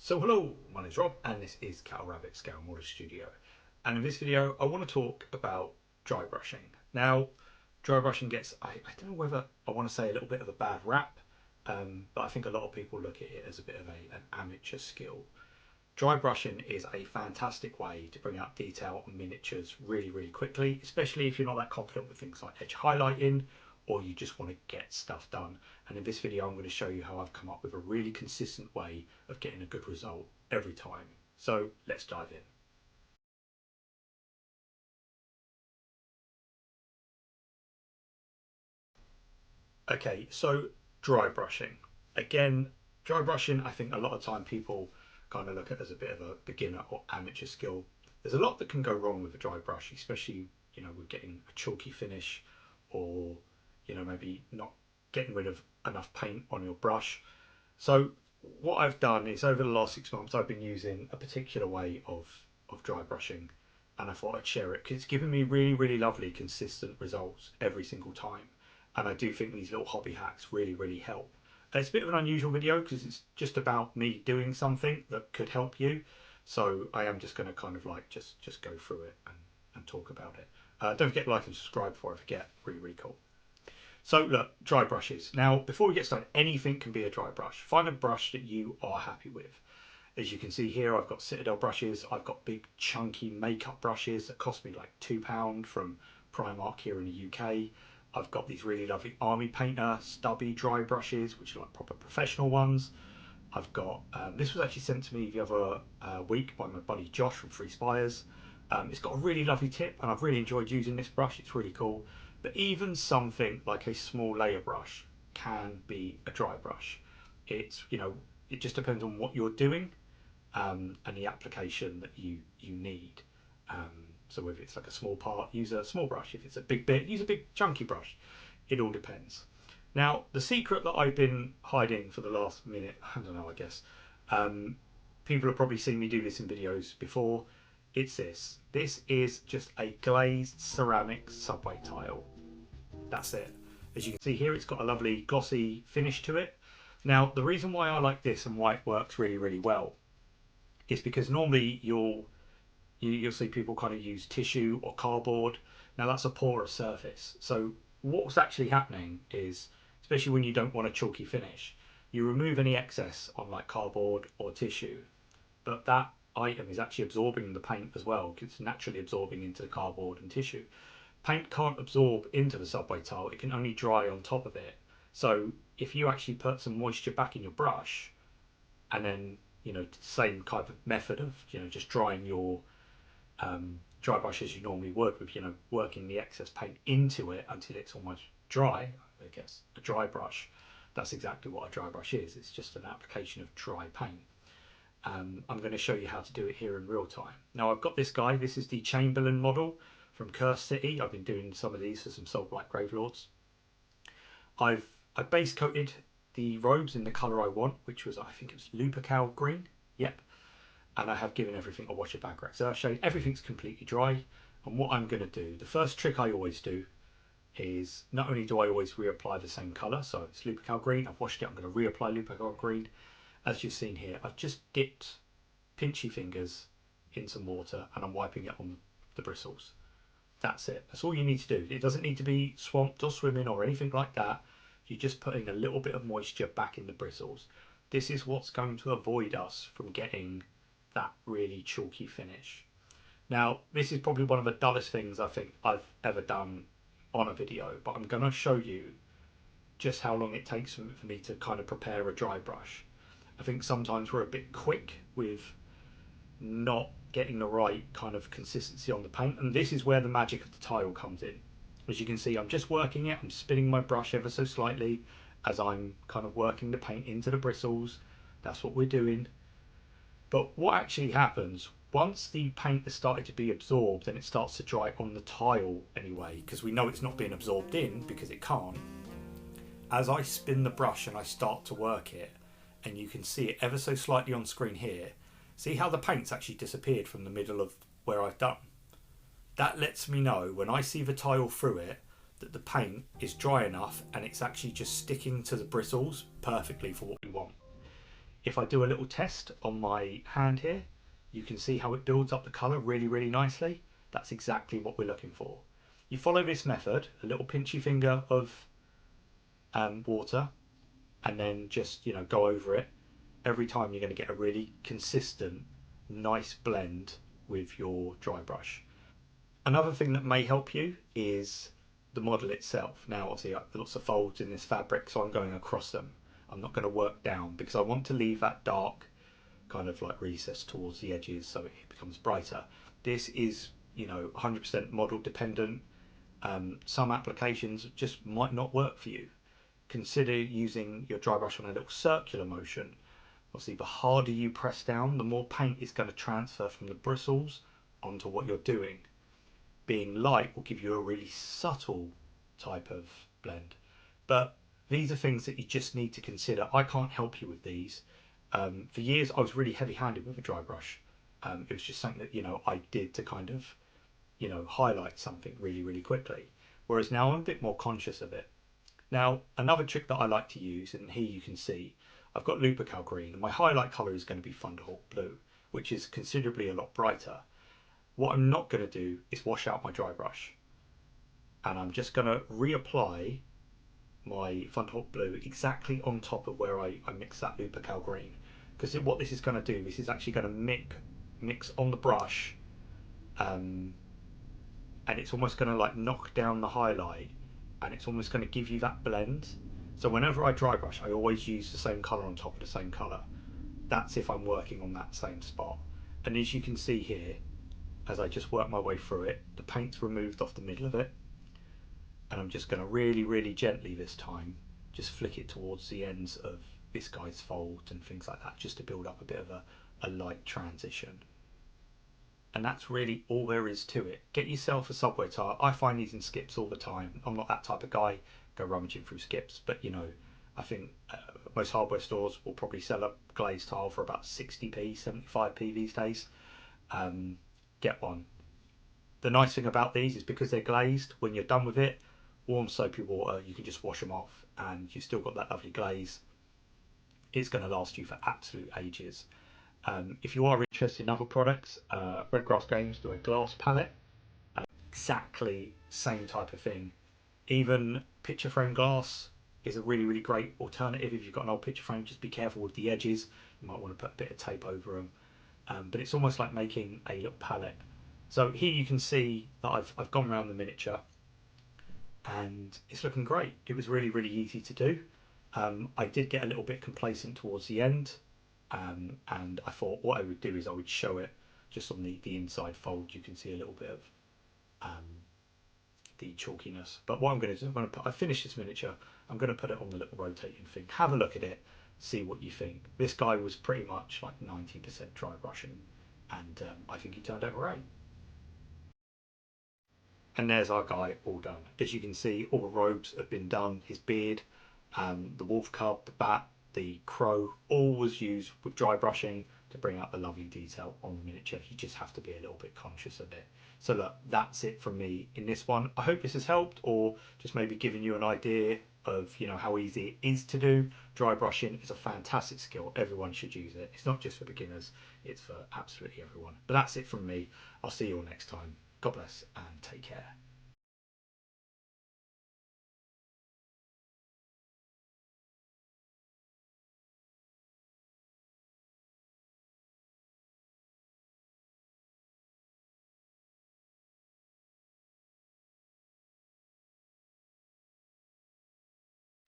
So hello, my name is Rob and this is Cattle Rabbit Scale Model Studio, and in this video I want to talk about dry brushing. Now dry brushing gets, I don't know whether I want to say a little bit of a bad rap, but I think a lot of people look at it as a bit of an amateur skill. Dry brushing is a fantastic way to bring out detail and miniatures really quickly, especially if you're not that confident with things like edge highlighting or you just want to get stuff done. And in this video I'm going to show you how I've come up with a really consistent way of getting a good result every time. So let's dive in. Okay, so dry brushing. Again, dry brushing, I think a lot of time people kind of look at it as a bit of a beginner or amateur skill. There's a lot that can go wrong with a dry brush, especially, with getting a chalky finish or, maybe not getting rid of enough paint on your brush. So what I've done is over the last 6 months, I've been using a particular way of dry brushing, and I thought I'd share it because it's given me really lovely consistent results every single time. And I do think these little hobby hacks really help. And it's a bit of an unusual video because it's just about me doing something that could help you. So I am just going to kind of like just go through it and talk about it. Don't forget to like and subscribe before I forget. Really cool. So look, dry brushes. Now, before we get started, anything can be a dry brush. Find a brush that you are happy with. As you can see here, I've got Citadel brushes. I've got big chunky makeup brushes that cost me like £2 from Primark here in the UK. I've got these really lovely Army Painter stubby dry brushes, which are like proper professional ones. I've got, this was actually sent to me the other week by my buddy Josh from Free Spires. It's got a really lovely tip and I've really enjoyed using this brush. It's really cool. But even something like a small layer brush can be a dry brush. It's, it just depends on what you're doing and the application that you need. So if it's like a small part, use a small brush. If it's a big bit, use a big chunky brush. It all depends. Now, the secret that I've been hiding for the last minute, I don't know, I guess, people have probably seen me do this in videos before. It's this. This is just a glazed ceramic subway tile. That's it. As you can see here, it's got a lovely glossy finish to it. Now, the reason why I like this and why it works really well is because normally you'll see people kind of use tissue or cardboard. Now that's a porous surface. So what's actually happening is, especially when you don't want a chalky finish, you remove any excess on like cardboard or tissue, but that item is actually absorbing the paint as well because it's naturally absorbing into the cardboard and tissue. Paint can't absorb into the subway tile, it can only dry on top of it. So if you actually put some moisture back in your brush and then, same kind of method of, just drying your dry brush as you normally would with, working the excess paint into it until it's almost dry, I guess, a dry brush. That's exactly what a dry brush is. It's just an application of dry paint. I'm going to show you how to do it here in real time. Now I've got this guy, this is the Chamberlain model from Curse City. I've been doing some of these for some Soul Black Gravelords. I base coated the robes in the colour I want, which was, I think it was Lupercal green. Yep. And I have given everything a wash of bag rag. So I'll show you everything's completely dry. And what I'm going to do, the first trick I always do is, not only do I always reapply the same colour, so it's Lupercal green, I've washed it, I'm going to reapply Lupercal green. As you've seen here, I've just dipped pinchy fingers in some water and I'm wiping it on the bristles. That's it. That's all you need to do. It doesn't need to be swamped or swimming or anything like that. You're just putting a little bit of moisture back in the bristles. This is what's going to avoid us from getting that really chalky finish. Now, this is probably one of the dullest things I think I've ever done on a video, but I'm going to show you just how long it takes for me to kind of prepare a dry brush. I think sometimes we're a bit quick with not getting the right kind of consistency on the paint, and this is where the magic of the tile comes in. As you can see, I'm just working it, I'm spinning my brush ever so slightly as I'm kind of working the paint into the bristles. That's what we're doing. But what actually happens, once the paint has started to be absorbed and it starts to dry on the tile anyway, because we know it's not being absorbed in because it can't, as I spin the brush and I start to work it, and you can see it ever so slightly on screen here, see how the paint's actually disappeared from the middle of where I've done. That lets me know when I see the tile through it that the paint is dry enough and it's actually just sticking to the bristles perfectly for what we want. If I do a little test on my hand here, you can see how it builds up the colour really, really nicely. That's exactly what we're looking for. You follow this method, a little pinchy finger of water, and then just, go over it. Every time you're going to get a really consistent, nice blend with your dry brush. Another thing that may help you is the model itself. Now, obviously, lots of folds in this fabric, so I'm going across them. I'm not going to work down because I want to leave that dark kind of like recess towards the edges so it becomes brighter. This is, 100% model dependent. Some applications just might not work for you. Consider using your dry brush on a little circular motion. Obviously, the harder you press down, the more paint is going to transfer from the bristles onto what you're doing. Being light will give you a really subtle type of blend. But these are things that you just need to consider. I can't help you with these. For years, I was really heavy-handed with a dry brush. It was just something that, I did to kind of, highlight something really, really quickly. Whereas now I'm a bit more conscious of it. Now, another trick that I like to use, and here you can see, I've got Lupercal green, and my highlight colour is going to be Thunderhawk blue, which is considerably a lot brighter. What I'm not going to do is wash out my dry brush. And I'm just going to reapply my Thunderhawk blue exactly on top of where I mix that Lupercal green. Because what this is going to do, this is actually going to mix on the brush, and it's almost going to like knock down the highlight, and it's almost going to give you that blend. So whenever I dry brush, I always use the same colour on top of the same colour. That's if I'm working on that same spot. And as you can see here, as I just work my way through it, the paint's removed off the middle of it, and I'm just going to really, really gently this time just flick it towards the ends of this guy's folds and things like that, just to build up a bit of a light transition. And that's really all there is to it. Get yourself a subway tile. I find these in skips all the time. I'm not that type of guy, go rummaging through skips, but I think most hardware stores will probably sell a glazed tile for about 60p, 75p these days. Get one. The nice thing about these is because they're glazed, when you're done with it, warm soapy water, you can just wash them off and you've still got that lovely glaze. It's going to last you for absolute ages. If you are interested in other products, Red Grass Games do a glass palette. Exactly same type of thing. Even picture frame glass is a really, really great alternative. If you've got an old picture frame, just be careful with the edges. You might want to put a bit of tape over them. But it's almost like making a little palette. So here you can see that I've gone around the miniature and it's looking great. It was really, really easy to do. I did get a little bit complacent towards the end, and I thought what I would do is I would show it just on the inside fold. You can see a little bit of the chalkiness. But what I'm going to do, I finished this miniature, I'm going to put it on the little rotating thing. Have a look at it, see what you think. This guy was pretty much like 90% dry brushing, and I think he turned out great. And there's our guy all done. As you can see, all the robes have been done. His beard, the wolf cub, the bat, the crow, all was used with dry brushing to bring out the lovely detail on the miniature. You just have to be a little bit conscious of it. So look, that's it from me in this one. I hope this has helped, or just maybe giving you an idea of how easy it is to do. Dry brushing is a fantastic skill. Everyone should use it. It's not just for beginners, it's for absolutely everyone. But that's it from me. I'll see you all next time. God bless and take care.